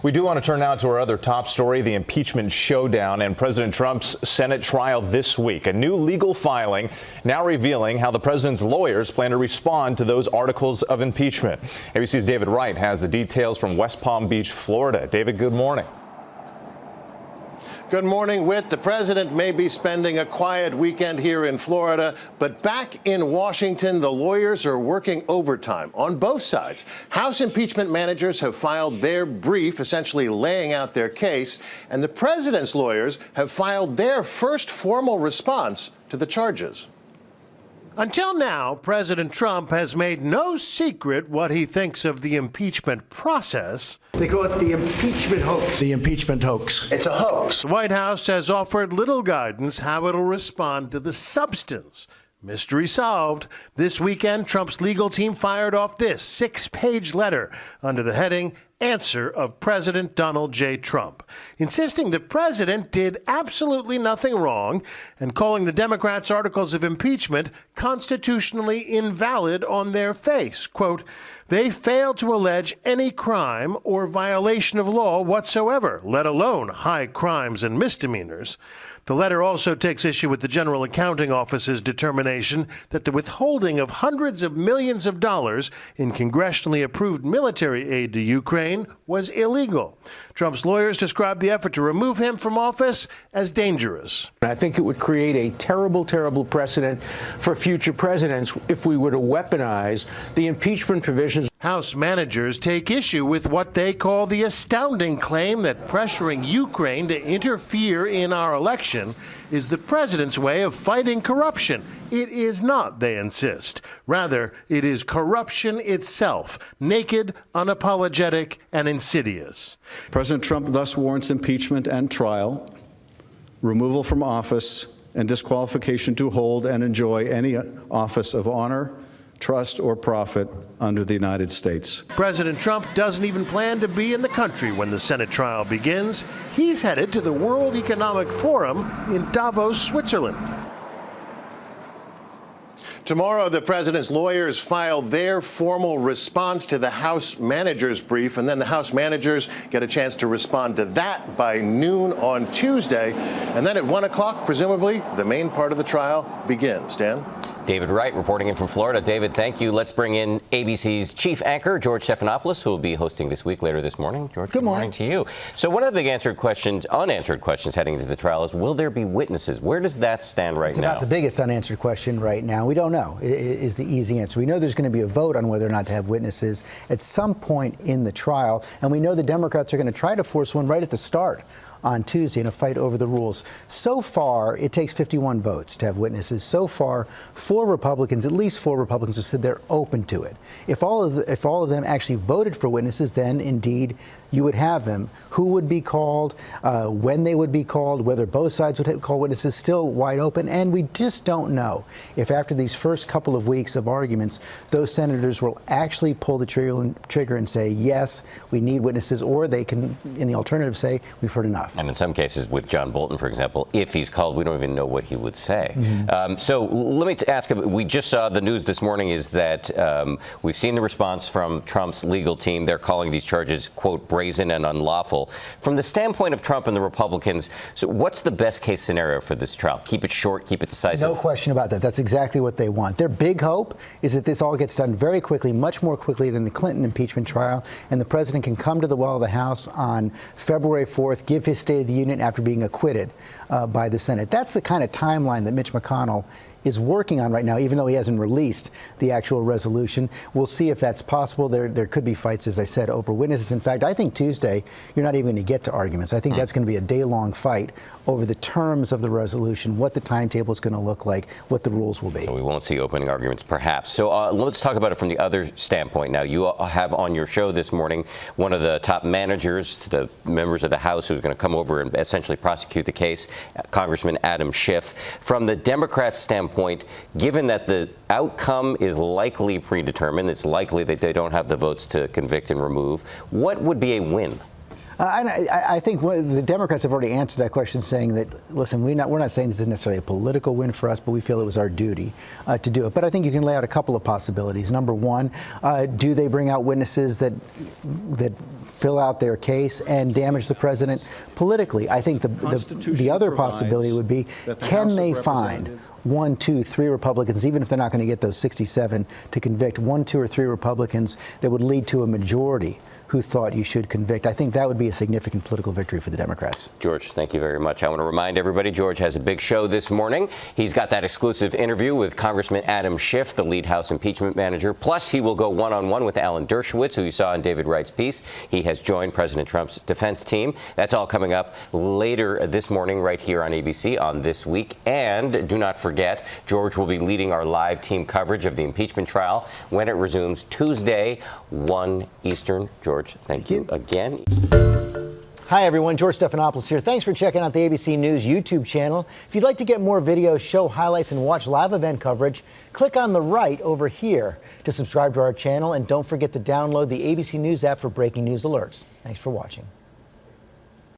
We do want to turn now to our other top story, the impeachment showdown and President Trump's Senate trial this week. A new legal filing now revealing how the president's lawyers plan to respond to those articles of impeachment. ABC's David Wright has the details from West Palm Beach, Florida. David, good morning. Good morning, Whit. The president may be spending a quiet weekend here in Florida, but back in Washington, the lawyers are working overtime on both sides. House impeachment managers have filed their brief, essentially laying out their case, and the president's lawyers have filed their first formal response to the charges. Until now, President Trump has made no secret what he thinks of the impeachment process. They call it the impeachment hoax. The impeachment hoax. It's a hoax. The White House has offered little guidance how it'll respond to the substance. Mystery solved. This weekend, Trump's legal team fired off this 6-page letter under the heading Answer of President Donald J. Trump, insisting the president did absolutely nothing wrong and calling the Democrats' articles of impeachment constitutionally invalid on their face. Quote, they failed to allege any crime or violation of law whatsoever, let alone high crimes and misdemeanors. The letter also takes issue with the General Accounting Office's determination that the withholding of hundreds of millions of dollars in congressionally approved military aid to Ukraine was illegal. Trump's lawyers described the effort to remove him from office as dangerous. I think it would create a terrible, terrible precedent for future presidents if we were to weaponize the impeachment provisions. House managers take issue with what they call the astounding claim that pressuring Ukraine to interfere in our election is the president's way of fighting corruption. It is not, they insist. Rather, it is corruption itself, naked, unapologetic, and insidious. President Trump thus warrants impeachment and trial, removal from office, and disqualification to hold and enjoy any office of honor, trust, or profit under the United States. President Trump doesn't even plan to be in the country when the Senate trial begins. He's headed to the World Economic Forum in Davos, Switzerland. Tomorrow, the president's lawyers file their formal response to the House managers' brief, and then the House managers get a chance to respond to that by noon on Tuesday. And then at 1 o'clock, presumably, the main part of the trial begins. Dan? David Wright reporting in from Florida. David, thank you. Let's bring in ABC's chief anchor, George Stephanopoulos, who will be hosting this week later this morning. George, good morning to you. So one of the big unanswered questions heading into the trial is, will there be witnesses? Where does that stand right now? It's about the biggest unanswered question right now. We don't know is the easy answer. We know there's going to be a vote on whether or not to have witnesses at some point in the trial, and we know the Democrats are going to try to force one right at the start on Tuesday in a fight over the rules. So far, it takes 51 votes to have witnesses. So far, at least four Republicans have said they're open to it. If all of them actually voted for witnesses, then indeed you would have them. Who would be called, when they would be called, whether both sides would call witnesses, still wide open. And we just don't know if after these first couple of weeks of arguments, those senators will actually pull the trigger and say, yes, we need witnesses, or they can, in the alternative, say, we've heard enough. And in some cases, with John Bolton, for example, if he's called, we don't even know what he would say. So let me ask, we just saw the news this morning is that we've seen the response from Trump's legal team. They're calling these charges, quote, brazen and unlawful. From the standpoint of Trump and the Republicans, so what's the best case scenario for this trial? Keep it short, keep it decisive. No question about that. That's exactly what they want. Their big hope is that this all gets done very quickly, much more quickly than the Clinton impeachment trial, and the president can come to the well of the House on February 4th, give his State of the Union after being acquitted by the Senate. That's the kind of timeline that Mitch McConnell is working on right now, even though he hasn't released the actual resolution. We'll see if that's possible. There could be fights, as I said, over witnesses. In fact, I think Tuesday, you're not even going to get to arguments. I think that's going to be a day-long fight over the terms of the resolution, what the timetable is going to look like, what the rules will be. So we won't see opening arguments, perhaps. So let's talk about it from the other standpoint now. You have on your show this morning one of the top managers, the members of the House who's going to come over and essentially prosecute the case, Congressman Adam Schiff. From the Democrats' standpoint, given that the outcome is likely predetermined, it's likely that they don't have the votes to convict and remove, what would be a win? And I think the Democrats have already answered that question, saying that, listen, we're not saying this is necessarily a political win for us, but we feel it was our duty to do it. But I think you can lay out a couple of possibilities. Number one, do they bring out witnesses that fill out their case and damage the president politically? I think the other possibility would be, can they find 1, 2, 3 Republicans, even if they're not going to get those 67 to convict, 1, 2, or 3 Republicans that would lead to a majority who thought you should convict? I think that would be a significant political victory for the Democrats. George, thank you very much. I want to remind everybody, George has a big show this morning. He's got that exclusive interview with Congressman Adam Schiff, the lead House impeachment manager. Plus, he will go one-on-one with Alan Dershowitz, who you saw in David Wright's piece. He has joined President Trump's defense team. That's all coming up later this morning right here on ABC on This Week. And do not forget, George will be leading our live team coverage of the impeachment trial when it resumes Tuesday, 1 Eastern. George, thank you again. Hi, everyone. George Stephanopoulos here. Thanks for checking out the ABC News YouTube channel. If you'd like to get more videos, show highlights, and watch live event coverage, click on the right over here to subscribe to our channel. And don't forget to download the ABC News app for breaking news alerts. Thanks for watching.